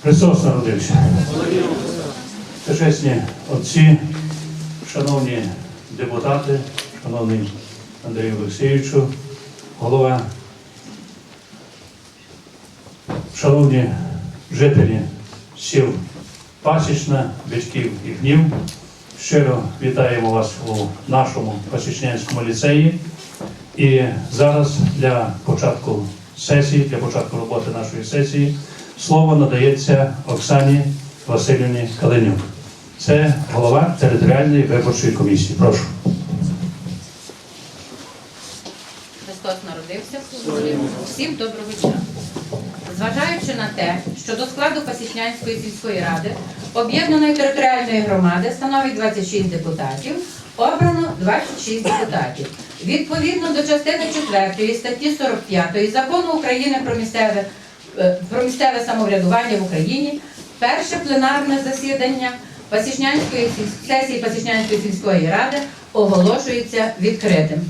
Христос народився. Чесні отці, шановні депутати, шановний Андрію Олексійовичу, голова, шановні жителі сіл Пасічна, Бичків і Гнів, щиро вітаємо вас у нашому Пасічнянському ліцеї. І зараз для початку сесії, для початку роботи нашої сесії, слово надається Оксані Василівні Калинюк. Це голова територіальної виборчої комісії. Прошу. Христос народився. Всім доброго дня. Зважаючи на те, що до складу Пасічнянської сільської ради об'єднаної територіальної громади становить 26 депутатів, обрано 26 депутатів. Відповідно до частини 4 статті 45 Закону України про місцеве самоврядування в Україні, перше пленарне засідання сесії Пасічнянської сільської ради оголошується відкритим.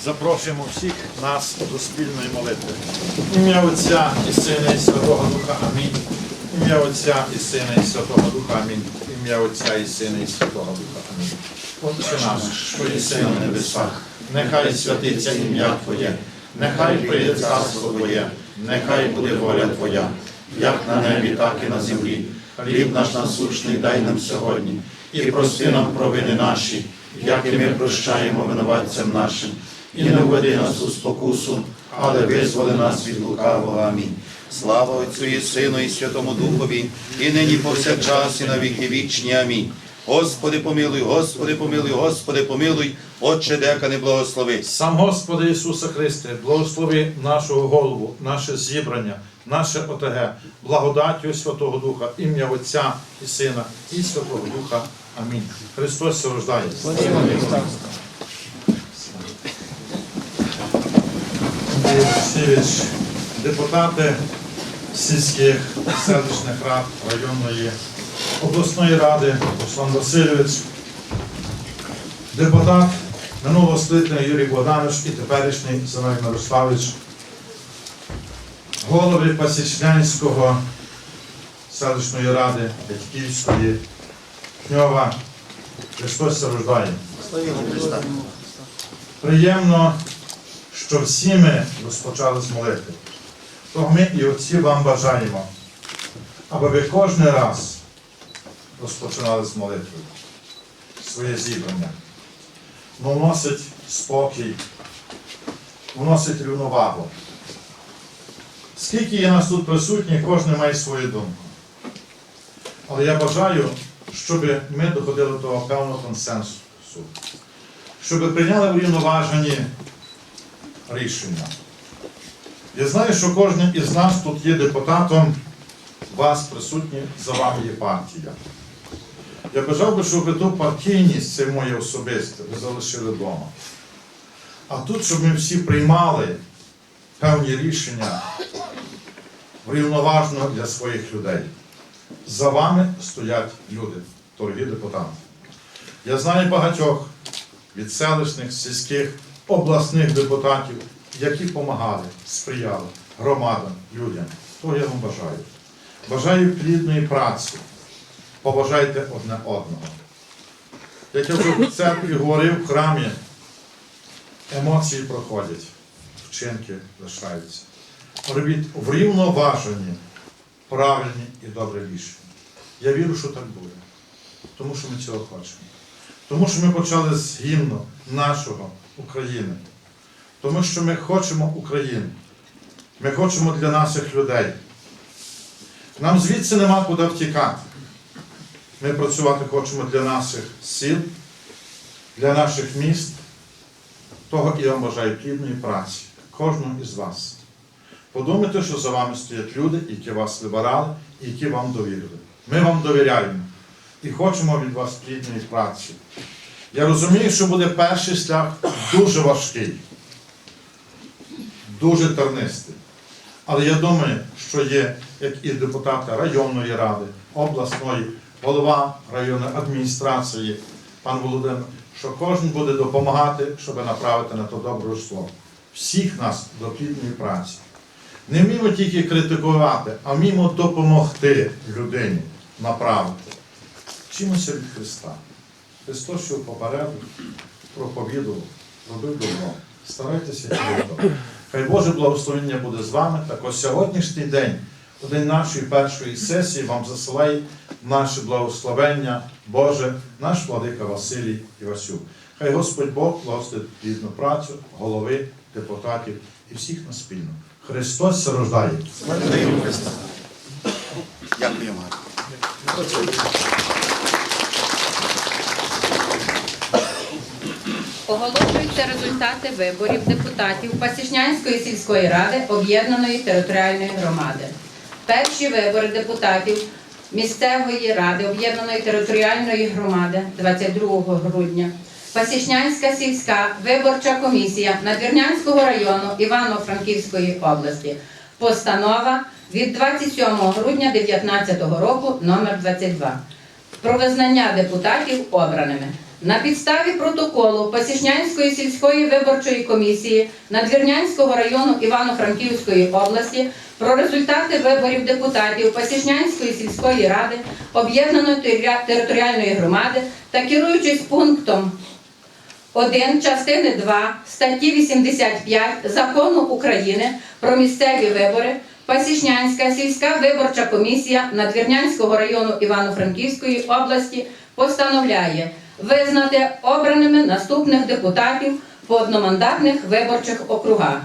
Запрошуємо всіх нас до спільної молитви. Ім'я Отця і Сина і Святого Духа. Амінь. Ім'я Отця і Сина і Святого Духа. Амінь. Ім'я Отця і Сина і Святого Духа. Амінь. Отче наш, що єси на небесах, нехай святиться ім'я Твоє, нехай прийде царство Твоє, нехай буде воля Твоя, як на небі, так і на землі. Хліб наш насущний дай нам сьогодні, і прости нам провини наші, як і ми прощаємо винуватцям нашим. І не введи нас у спокусу, але визволи нас від лукавого. Амінь. Слава Отцю і Сину і Святому Духові, і нині повсякчас, і на віки вічні. Амінь. Господи помилуй, Господи помилуй, Господи помилуй, Отче Декане благослови. Сам Господи Ісусе Христе, благослови нашого голову, наше зібрання, наше ОТГ, благодаттю Святого Духа, ім'я Отця і Сина і Святого Духа. Амінь. Христос се рождає. Андрій Олексійович, депутати сільських селищних рад районної обласної ради, Руслан Васильович, депутат минулого скликання Юрій Богданович і теперішній Зиновій Мирославович, голови Пасічнянського селищної ради Батьківської, Кньова, Христос се рождає. Приємно, що всі ми розпочали з молитви. Того ми і отці вам бажаємо, аби ви кожен раз розпочинали з молитви своє зібрання. Воно вносить спокій, вносить рівновагу. Скільки є нас тут присутні, кожен має свою думку. Але я бажаю, щоб ми доходили до того певного консенсусу, щоб прийняли врівноважені рішення. Я знаю, що кожен із нас тут є депутатом, вас присутні, за вами є партія. Я бажав би, щоб ви ту партійність, це моє особисте, ви залишили вдома. А тут, щоб ми всі приймали певні рішення врівноважно для своїх людей. За вами стоять люди, дорогі депутати. Я знаю багатьох від селищних, сільських, обласних депутатів, які допомагали, сприяли громадам, людям. То я вам бажаю. Бажаю плідної праці. Побажайте одне одного. Як я вже в церкві говорив, в храмі, емоції проходять, вчинки лишаються. Робіть врівноважені, правильні і добрі рішення. Я вірю, що так буде. Тому що ми цього хочемо. Тому що ми почали з гімну нашого України. Тому що ми хочемо Україну. Ми хочемо для наших людей. Нам звідси нема куди втікати. Ми працювати хочемо для наших сіл, для наших міст. Того і я вам бажаю плідної праці. Кожному із вас. Подумайте, що за вами стоять люди, які вас вибирали і які вам довірили. Ми вам довіряємо і хочемо від вас плідної праці. Я розумію, що буде перший шлях дуже важкий, дуже тернистий. Але я думаю, що є, як і депутати районної ради, обласної, голова районної адміністрації, пан Володимир, що кожен буде допомагати, щоб направити на то добре русло. Всіх нас до плідної праці. Не вміємо тільки критикувати, а вміємо допомогти людині направити. Вчимося від Христа. Христос, що попереду, проповідував, робив добро. Старайтеся і добро. Хай Боже благословення буде з вами. Так ось сьогоднішній день, у день нашої першої сесії, вам засилає наше благословення Боже, наш владика Василій Івасюк. Хай Господь Бог благословить плідну працю, голови, депутатів і всіх нас спільно. Христос се рождає. Дякую, Марко. Оголошуються результати виборів депутатів Пасічнянської сільської ради об'єднаної територіальної громади. Перші вибори депутатів місцевої ради об'єднаної територіальної громади 22 грудня. Пасічнянська сільська виборча комісія Надвірнянського району Івано-Франківської області. Постанова від 27 грудня 2019 року номер 22 про визнання депутатів обраними. На підставі протоколу Пасічнянської сільської виборчої комісії Надвірнянського району Івано-Франківської області про результати виборів депутатів Пасічнянської сільської ради об'єднаної територіальної громади та керуючись пунктом 1 частини 2 статті 85 Закону України про місцеві вибори, Пасічнянська сільська виборча комісія Надвірнянського району Івано-Франківської області постановляє визнати обраними наступних депутатів по одномандатних виборчих округах.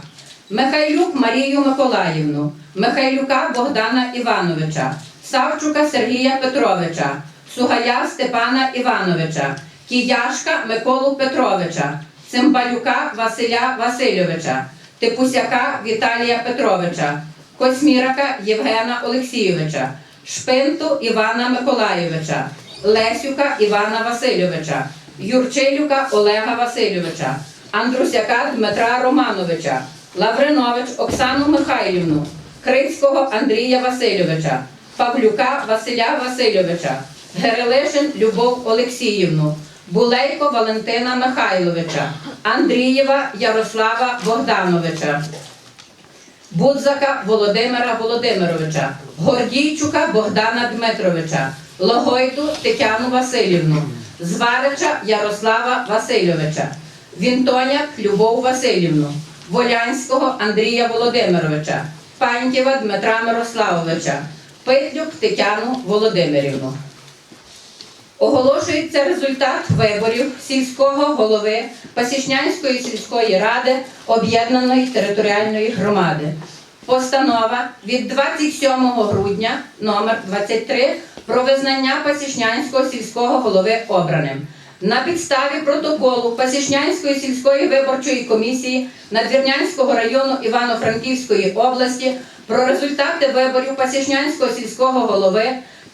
Михайлюк Марію Миколаївну, Михайлюка Богдана Івановича, Савчука Сергія Петровича, Сугая Степана Івановича, Кияшка Миколу Петровича, Цимбалюка Василя Васильовича, Типусяка Віталія Петровича, Космірака Євгена Олексійовича, Шпинту Івана Миколайовича, Лесюка Івана Васильовича, Юрчилюка Олега Васильовича, Андрусяка Дмитра Романовича, Лавринович Оксану Михайлівну, Крицького Андрія Васильовича, Павлюка Василя Васильовича, Герелишин Любов Олексіївну, Булейко Валентина Михайловича, Андрієва Ярослава Богдановича, Будзака Володимира Володимировича, Гордійчука Богдана Дмитровича, Логойду Тетяну Васильівну, Зварича Ярослава Васильовича, Вінтоняк Любов Васильівну, Волянського Андрія Володимировича, Пантєва Дмитра Мирославовича, Питлюк Тетяну Володимирівну. Оголошується результат виборів сільського голови Пасічнянської сільської ради об'єднаної територіальної громади. Постанова від 27 грудня номер 23 про визнання Пасічнянського сільського голови обраним. На підставі протоколу Пасічнянської сільської виборчої комісії Надвірнянського району Івано-Франківської області про результати виборів Пасічнянського сільського голови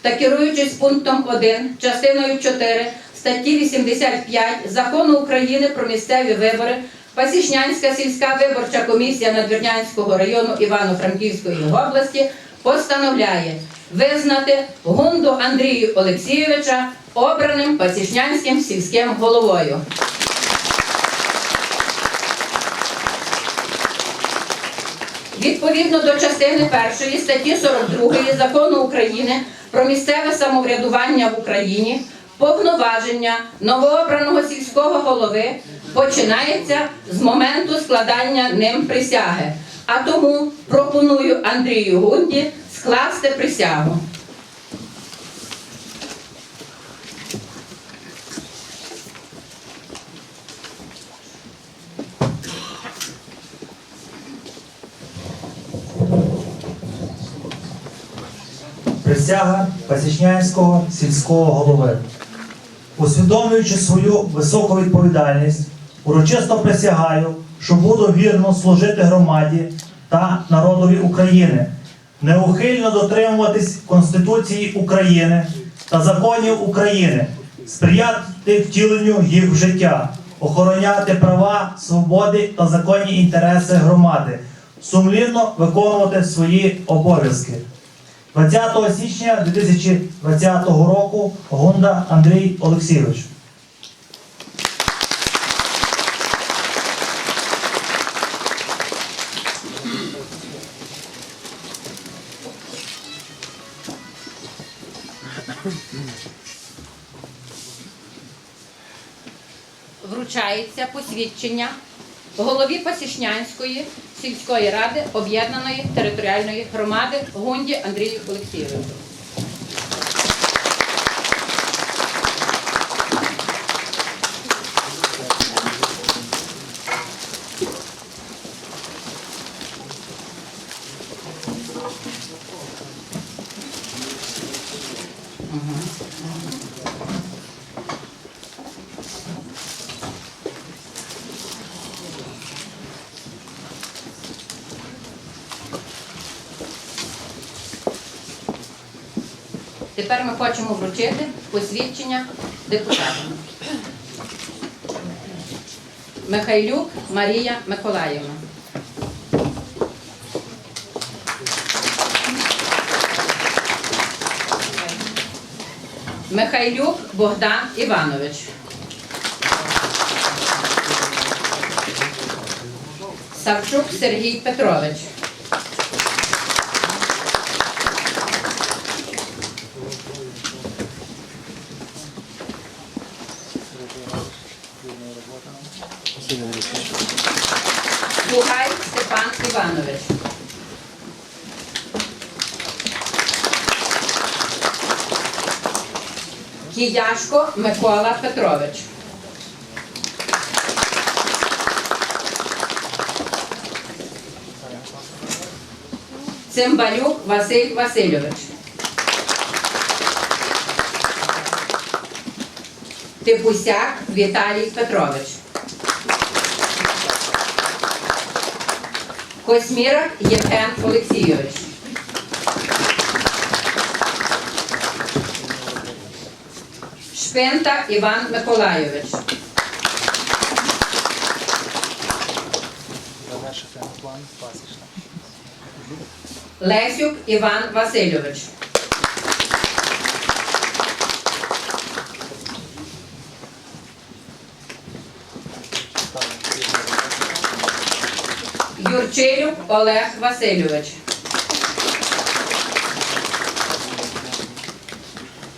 та керуючись пунктом 1, частиною 4 статті 85 Закону України про місцеві вибори, Пасічнянська сільська виборча комісія Надвірнянського району Івано-Франківської області постановляє визнати Гунду Андрію Олексійовича обраним Пасічнянським сільським головою. Відповідно до частини 1 статті 42 Закону України про місцеве самоврядування в Україні, повноваження новообраного сільського голови починається з моменту складання ним присяги. А тому пропоную Андрію Гунді скласти присягу. Присяга Пасічнянського сільського голови. Усвідомлюючи свою високу відповідальність, урочисто присягаю, що буду вірно служити громаді та народові України, неухильно дотримуватись Конституції України та законів України, сприяти втіленню їх в життя, охороняти права, свободи та законні інтереси громади, сумлінно виконувати свої обов'язки. 20 січня 2020 року Гунда Андрій Олексійович. Вручається посвідчення голові Пасічнянської сільської ради об'єднаної територіальної громади Гунді Андрію Олексійовичу. Тепер ми хочемо вручити посвідчення депутатам. Михайлюк Марія Миколаївна. Михайлюк Богдан Іванович. Савчук Сергій Петрович. Бугай Степан Іванович. Кияшко Микола Петрович. Цимбалюк Василь Васильович. Типусяк Віталій Петрович. Космірак Євген Олексійович. Шпинта Іван Миколайович. Лесюк Іван Васильович. Юрчилюк Олег Васильович.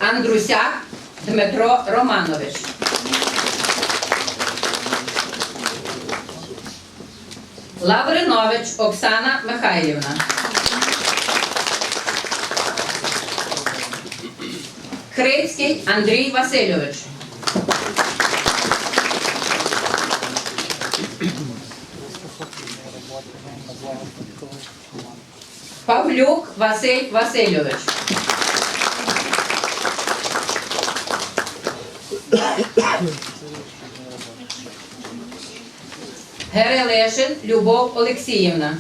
Андрусяк Дмитро Романович. Лавринович Оксана Михайлівна. Крицький Андрій Васильович. Павлюк Василь Васильович. Герелешин Любов Олексіївна.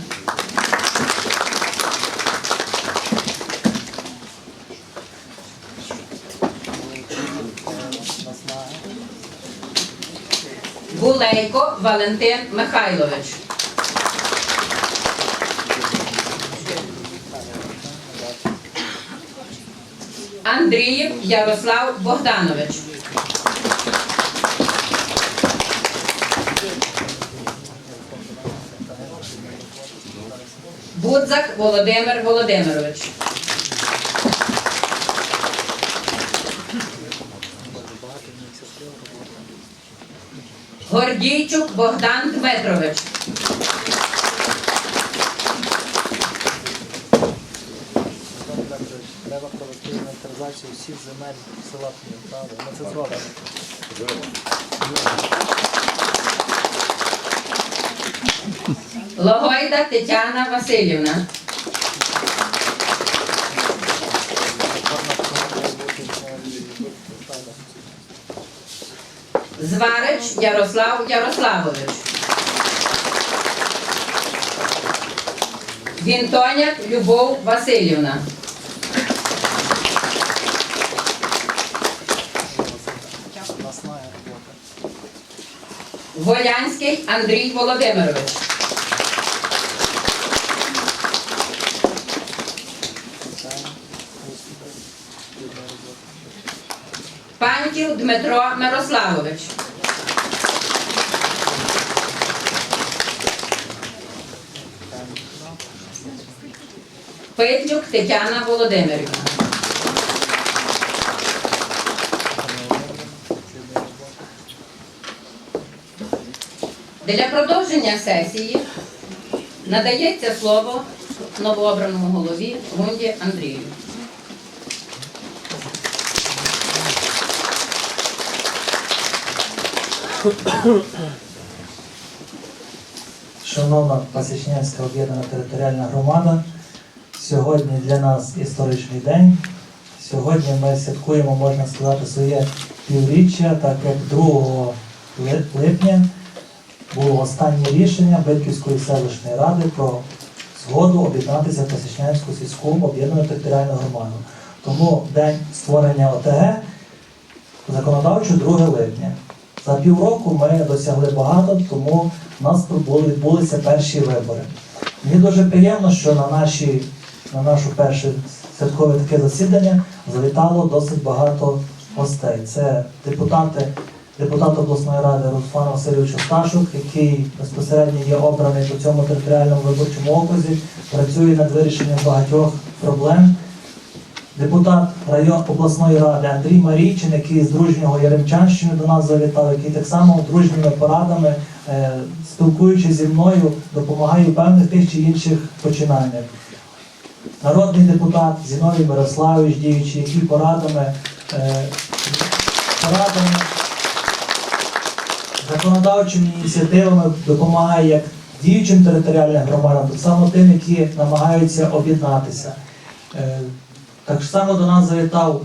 Гулейко Валентин Михайлович. Андрієв Ярослав Богданович. Будзак Володимир Володимирович. Гордійчук Богдан Дмитрович. Треба провести інвентаризацію всіх земель села Пнів, правда? Ми це зробимо. Логойда Тетяна Васильівна. Зварич Ярослав Ярославович. Вінтоняк Любов Васильівна. Насна робота. Волянський Андрій Володимирович. Паньків Дмитро Мирославович. Питлюк Тетяна Володимирівна. Для продовження сесії надається слово новообраному голові Гунді Андрію. Шановна Пасічнянська об'єднана територіальна громада, сьогодні для нас історичний день. Сьогодні ми святкуємо, можна сказати, своє півріччя, так як 2 липня було останнє рішення Битківської селищної ради про згоду об'єднатися в Пасічнянську сільську об'єднану територіальну громаду. Тому день створення ОТГ законодавчо 2 липня. За півроку ми досягли багато, тому у нас відбулися перші вибори. Мені дуже приємно, що на нашу перше святкове таке засідання завітало досить багато гостей. Це депутат обласної ради Руслан Васильович Осташук, який безпосередньо є обраний по цьому територіальному виборчому окрузі, працює над вирішенням багатьох проблем. Депутат обласної ради Андрій Марійчин, який з дружнього Яремчанщини до нас завітав, який так само дружніми порадами, спілкуючись зі мною, допомагає в певних тих чи інших починаннях. Народний депутат Зіновій Мирославович, діючий, який порадами, законодавчими ініціативами допомагає як діючим територіальним громадам, так само тим, які намагаються об'єднатися. Так само до нас завітав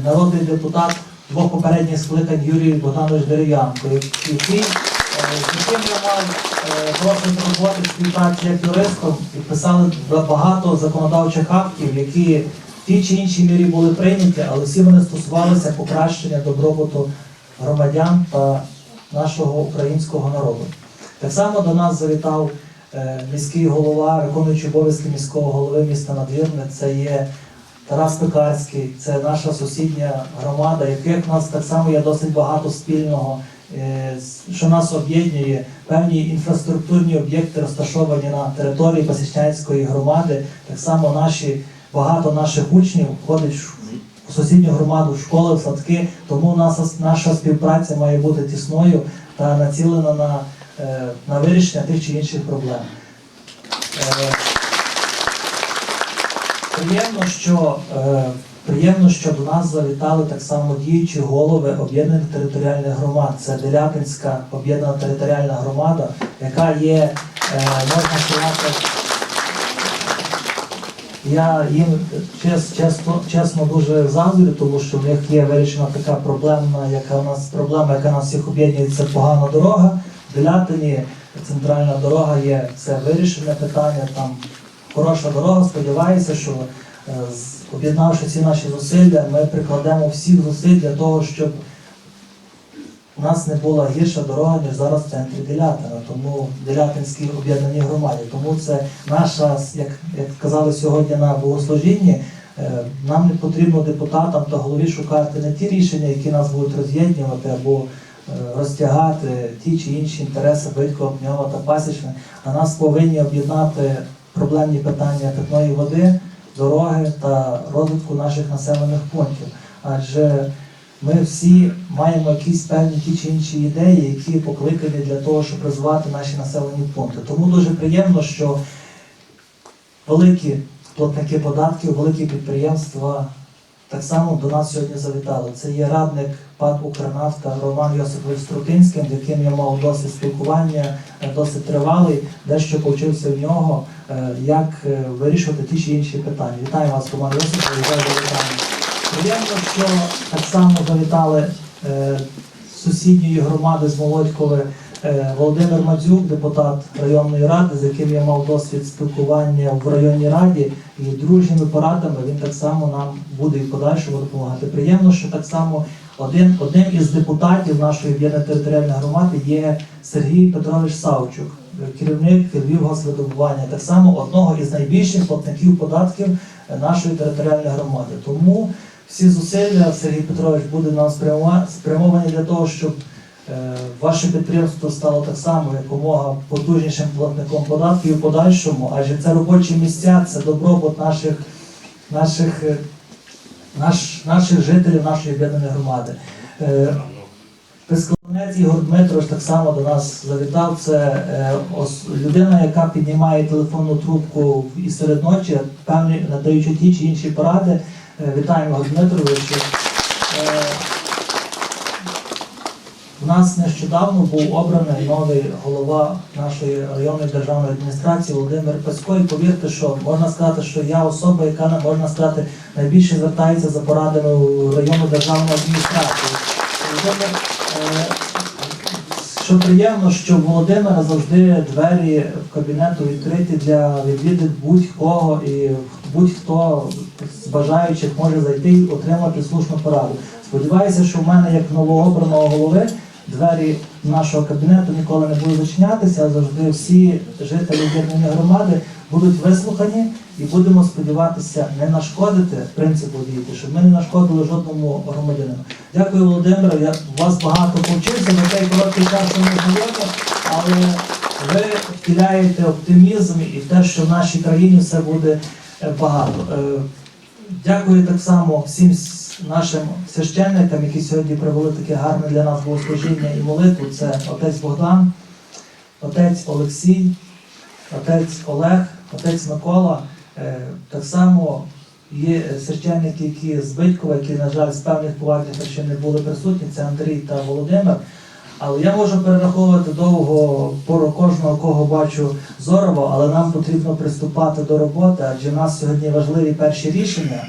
народний депутат 2 попередніх скликань Юрій Богданович Дерев'янко, з яким я мав досвід роботи співпраці як юристом, і писали багато законодавчих актів, які в тій чи іншій мірі були прийняті, але всі вони стосувалися покращення добробуту громадян та нашого українського народу. Так само до нас завітав міський голова, виконуючий обов'язки міського голови міста Надвірне, це є Тарас Пекарський, це наша сусідня громада, яких в нас так само є досить багато спільного. що нас об'єднує, певні інфраструктурні об'єкти розташовані на території Пасічнянської громади. Так само багато наших учнів ходить у сусідню громаду, в школи, в садки, тому наша співпраця має бути тісною та націлена на вирішення тих чи інших проблем. Приємно, що до нас завітали так само діючі голови об'єднаних територіальних громад. Це Делятинська об'єднана територіальна громада, яка є, можна сказати, я їм чесно дуже заздрю, тому що в них є вирішена така проблема, яка нас всіх об'єднує, це погана дорога. В Делятині центральна дорога є, це вирішене питання, там хороша дорога. Сподіваюся, що об'єднавши всі наші зусилля, ми прикладемо всіх зусиль для того, щоб у нас не була гірша дорога, ніж зараз в центрі Делятина, тому Делятинській об'єднаній громаді. Тому це наша, як казали сьогодні на богослужінні, нам не потрібно депутатам та голові шукати не ті рішення, які нас будуть роз'єднувати або розтягати ті чи інші інтереси Биткова, Пньова та Пасічне, а нас повинні об'єднати проблемні питання питної води, дороги та розвитку наших населених пунктів. Адже ми всі маємо якісь певні ті чи інші ідеї, які покликані для того, щоб розвивати наші населені пункти. Тому дуже приємно, що великі платники податків, великі підприємства так само до нас сьогодні завітали. Це є радник ПАТ «Укрнафта» Роман Йосипович Струтинський, з яким я мав досить спілкування, досить тривалий, дещо повчився в нього, як вирішувати ті чи інші питання. Вітаю вас, Роман Йосипович, за завітання. Приємно, що так само завітали з сусідньої громади з Молодькове Володимир Мадзюк, депутат районної ради, з яким я мав досвід спілкування в районній раді, і дружніми порадами він так само нам буде і в подальшому допомагати. Приємно, що так само одним із депутатів нашої об'єднаної територіальної громади є Сергій Петрович Савчук, керівник Львівгосвидобування, так само одного із найбільших платників податків нашої територіальної громади. Тому всі зусилля, Сергій Петрович, буде нам спрямовані для того, щоб ваше підприємство стало так само якомога потужнішим платником податків у подальшому, адже це робочі місця, це добробут наших жителів, нашої об'єднаної громади. Пискаланець Ігор Дмитрович так само до нас завітав. Це людина, яка піднімає телефонну трубку і серед ночі, певні надаючи ті чи інші поради. Вітаємо Ігор Дмитровичу. У нас нещодавно був обраний новий голова нашої районної державної адміністрації Володимир Пасько. І повірте, що можна сказати, що я особа, яка, можна сказати, найбільше звертається за порадами у районну державну адміністрацію. Що приємно, що в Володимира завжди двері в кабінету відкриті для відвідин будь-кого, і будь-хто з бажаючих може зайти і отримати слушну пораду. Сподіваюся, що в мене, як новообраного голови, двері нашого кабінету ніколи не будуть зачинятися, а завжди всі жителі об'єднаної громади будуть вислухані і будемо сподіватися не нашкодити принципу діяти, щоб ми не нашкодили жодному громадянину. Дякую, Володимире, я вас багато повчився за цей короткий час, що ми говоримо, але ви втіляєте оптимізм і те, що в нашій країні все буде багато. Дякую так само всім нашим священникам, які сьогодні провели таке гарне для нас богослужіння і молитву. Це отець Богдан, отець Олексій, отець Олег, отець Микола. Так само є священники, які з Биткова, які, на жаль, з певних поважних причин не були присутні, це Андрій та Володимир. Але я можу перераховувати довго пору кожного, кого бачу зорово, але нам потрібно приступати до роботи, адже в нас сьогодні важливі перші рішення.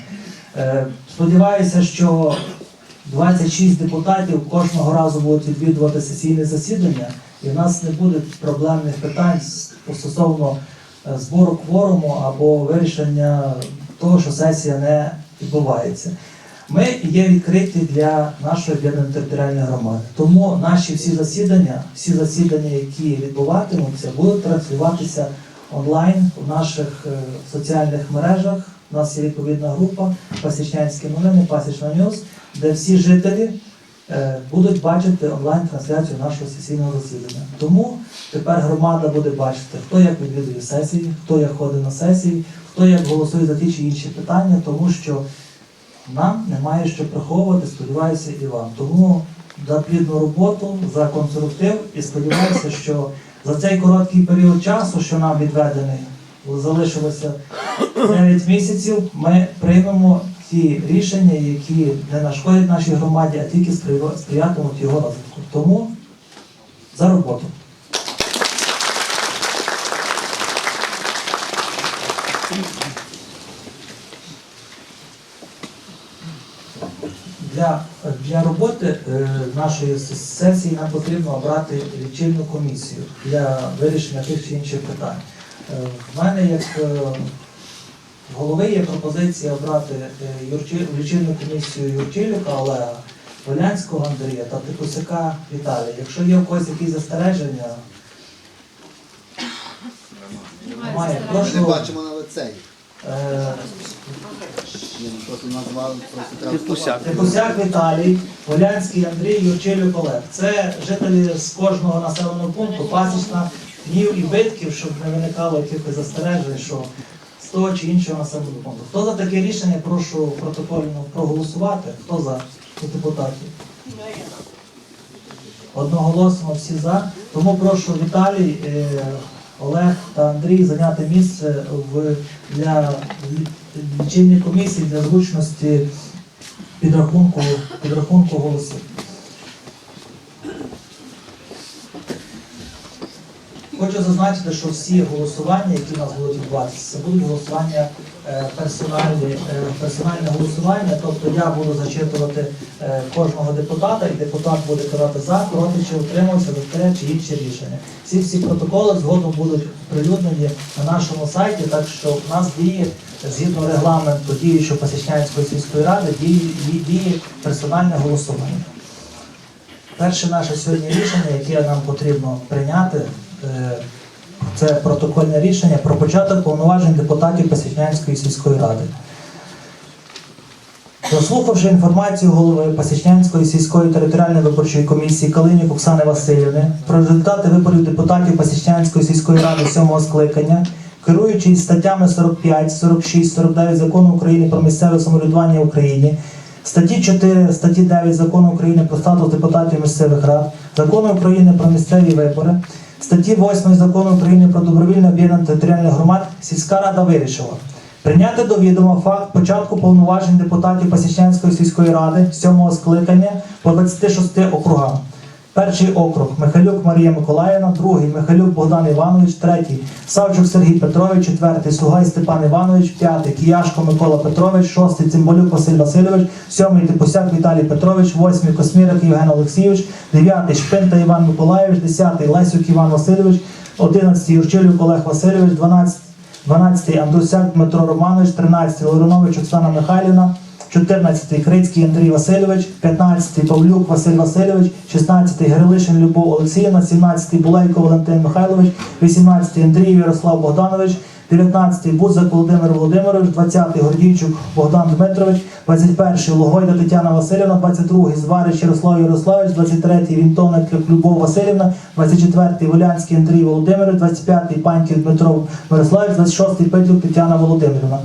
Сподіваюся, що 26 депутатів кожного разу будуть відвідувати сесійне засідання, і в нас не буде проблемних питань стосовно збору кворуму або вирішення того, що сесія не відбувається. Ми є відкриті для нашої об'єднаної територіальної громади. Тому наші всі засідання, які відбуватимуться, будуть транслюватися онлайн в наших соціальних мережах. У нас є відповідна група «Пасічнянські новини», «Пасічна Ньюс», де всі жителі будуть бачити онлайн-трансляцію нашого сесійного засідання. Тому тепер громада буде бачити, хто як відвідує сесії, хто як ходить на сесії, хто як голосує за ті чи інші питання, тому що нам немає що приховувати, сподіваюся, і вам. Тому за плідну роботу, за конструктив і сподіваюся, що за цей короткий період часу, що нам відведений, залишилося 9 місяців, ми приймемо ті рішення, які не нашкодять нашій громаді, а тільки сприятимуть його розвитку. Тому за роботу. Для роботи нашої сесії нам потрібно обрати лічильну комісію для вирішення тих чи інших питань. В мене як голови є пропозиція обрати лічильну комісію Юрчилюка Олега, Волянського Андрія та Типусяка Віталія. Якщо є у когось якісь застереження, немає. Ми не Прошу. бачимо на лице. Просто назвали, просто треба Типусяк. Типусяк Віталій, Волянський Андрій, Юрчилюк Олег. Це жителі з кожного населеного пункту, Пасічна, Пнів і Битків, щоб не виникало якихось застережень, що з того чи іншого населеного пункту. Хто за таке рішення, прошу протокольно проголосувати. Хто за? У депутатів. Одноголосно всі за. Тому прошу Віталій, Олег та Андрій зайняти місце для лічильної комісії для зручності підрахунку голосів. Хочу зазначити, що всі голосування, які у нас будуть відбуватися, це будуть голосування персональне голосування, тобто я буду зачитувати кожного депутата, і депутат буде казати за, проти чи утримався за те чи інше рішення. Всі протоколи згодом будуть оприлюднені на нашому сайті, так що в нас діє, згідно регламенту діючої Пасічнянської сільської ради, діє персональне голосування. Перше наше сьогодні рішення, яке нам потрібно прийняти, це протокольне рішення про початок повноважень депутатів Пасічнянської сільської ради. Заслухавши інформацію голови Пасічнянської сільської територіальної виборчої комісії Калинюк Оксани Василівни про результати виборів депутатів Пасічнянської сільської ради 7-го скликання, керуючись статтями 45, 46, 49 Закону України про місцеве самоврядування в Україні, статті 4, статті 9 Закону України про статус депутатів місцевих рад, Закону України про місцеві вибори, статті 8 Закону України про добровільне об'єднання територіальних громад, сільська рада вирішила прийняти до відома факт початку повноважень депутатів Пасічнянської сільської ради 7-го скликання по 26 округам. Перший округ – Михайлюк Марія Миколаївна, другий – Михайлюк Богдан Іванович, третій – Савчук Сергій Петрович, четвертий – Сугай Степан Іванович, п'ятий – Кияшко Микола Петрович, шостий – Цимбалюк Василь Васильович, сьомий – Типусяк Віталій Петрович, восьмий – Космірик Євген Олексійович, дев'ятий – Шпинта Іван Миколаївич, 10-й – Лесюк Іван Васильович, 11-й – Юрчилюк Олег Васильович, 12-й – Андрусяк Дмитро Романович, 13-й – Лавринович Оксана Михайлівна, 14-й – Крицький Андрій Васильович, 15-й – Павлюк Василь Васильович, 16-й – Грилишин Любов Олексіївна, 17-й – Булейко Валентин Михайлович, 18-й – Андрій Ярослав Богданович, 19-й – Будзак Володимир Володимирович, 20-й – Гордійчук Богдан Дмитрович, 21-й – Логойда Тетяна Васильівна, 22-й – Зварич Ярослав Ярославович, 23-й – Вінтовник Любов Васильівна, 24-й – Волянський Андрій Володимирович, 25-й – Паньків Дмитро Мирославович, 26-й – Петлюк Тетяна Володимирівна.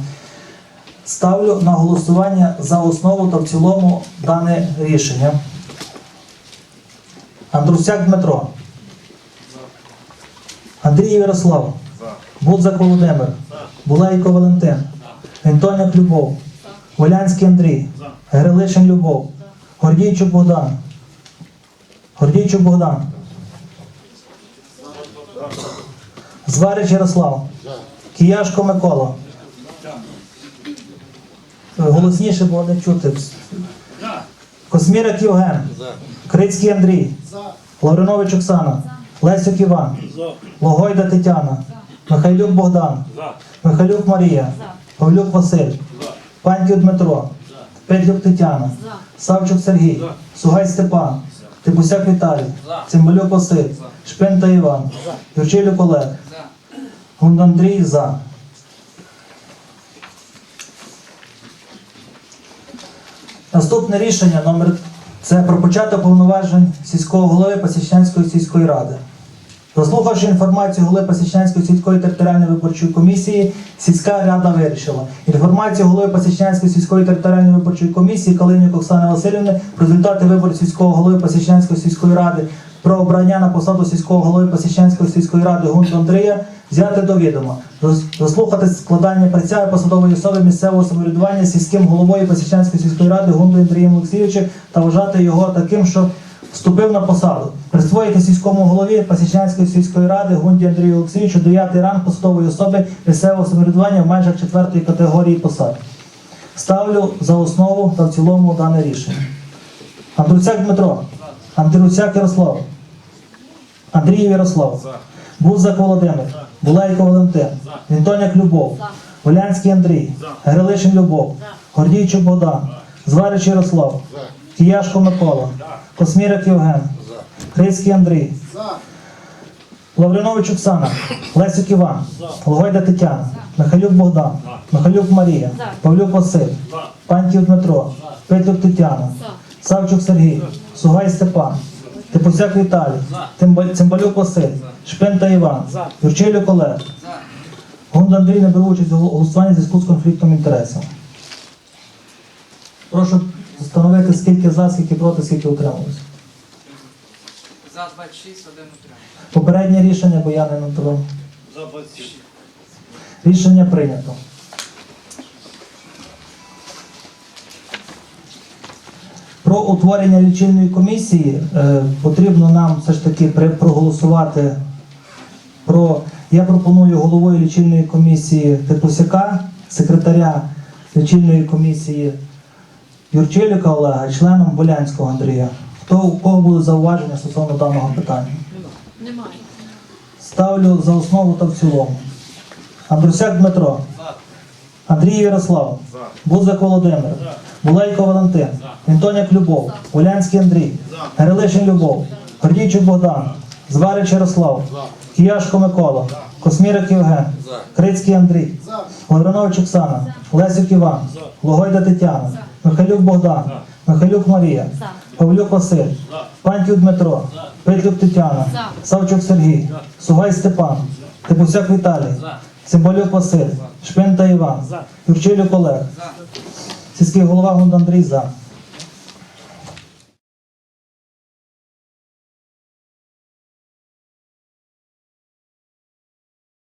Ставлю на голосування за основу та в цілому дане рішення. Андрусяк Дмитро. Андрій Ярослав. Будзак Володимир. Булейко Валентин. Вінтоняк Любов. Волянський Андрій. Грилишин Любов. Гордійчук Богдан. Гордійчук Богдан. Зварич Ярослав. Кияшко Микола. Голосніше, бо не чути. Космірик Євген. Крицький Андрій. Лавринович Оксана. Лесюк Іван. Логойда Тетяна. Михайлюк Богдан. Михайлюк Марія. Павлюк Василь. Паньків Дмитро. Петлюк Тетяна. Савчук Сергій. Сугай Степан. Типусяк Віталій. Цимбалюк Василь. Шпинта Іван. Юрчилюк Олег. Гунд Андрій за. Наступне рішення Це про початок повноважень сільського голови Пасічнянської сільської ради. Заслухавши інформацію голови Пасічнянської сільської територіальної виборчої комісії, сільська рада вирішила інформацію голови Пасічнянської сільської територіальної виборчої комісії Калинюк Оксани Васильівни про результати виборів сільського голови Пасічнянської сільської ради про обрання на посаду сільського голови Пасічнянської сільської ради Гунту Андрія взяти до відома, заслухати складання присяги посадової особи місцевого самоврядування сільським головою Пасічнянської сільської ради Гунту Андрієм Олексійовичем та вважати його таким, що вступив на посаду. Присвоїти сільському голові Пасічнянської сільської ради Гунті Андрію Олексійовичу 9-й ранг посадової особи місцевого самоврядування в межах 4-ї категорії посад. Ставлю за основу та в цілому дане рішення. Андруцяк Дмитро. Андруцяк Ярослав. Андрієв Ярослав. Бузак Володимир. Булейко Валентин. Вінтоняк Любов. Волянський Андрій. Грилишин Любов. Гордійчук Богдан. Зварич Ярослав. Кияшко Микола. Космірик Євген. Крицький Андрій. Лавринович Оксана. Лесюк Іван. Логойда Тетяна. Михайлюк Богдан. Михайлюк Марія. Павлюк Василь. Паньків Дмитро. Петлюк Тетяна. Савчук Сергій. Сугай Степан. Типусяк Віталій. Цимбалюк Василь. Шпинта Іван. Юрчилюк Олег. Гунда Андрій не бере участь у голосуванні в зв'язку з конфліктом інтересів. Прошу встановити, скільки за, скільки проти, скільки утрималося. За 26, один утримався. Попереднє рішення, бо я не нотував. За 26. Рішення прийнято. Про утворення лічильної комісії потрібно нам все ж таки проголосувати. Я пропоную головою лічильної комісії Типусяка, секретаря лічильної комісії Юрчилюка Олега і членом Болянського Андрія. У кого будуть зауваження стосовно даного питання? Немає. Ставлю за основу та в цілому. Андрусяк Дмитро. Андрій Ярослав. Бузак Володимир. Булейко Валентин. Вінтоняк Любов. Волянський Андрій. Грилишин Любов. Гордійчук Богдан. Зварич Ярослав. Кияшко Микола. Космірик Євген. Крицький Андрій. Лавринович Оксана. Лесюк Іван. Логойда Тетяна. Михайлюк Богдан. Михайлюк Марія. Павлюк Василь. Паньків Дмитро. Петлюк Тетяна. Савчук Сергій. Сугай Степан. Типусяк Віталій. Цимбалюк Василь. Шпинта Іван. Юрчилюк Олег. Сільський голова Гунда Андрій за.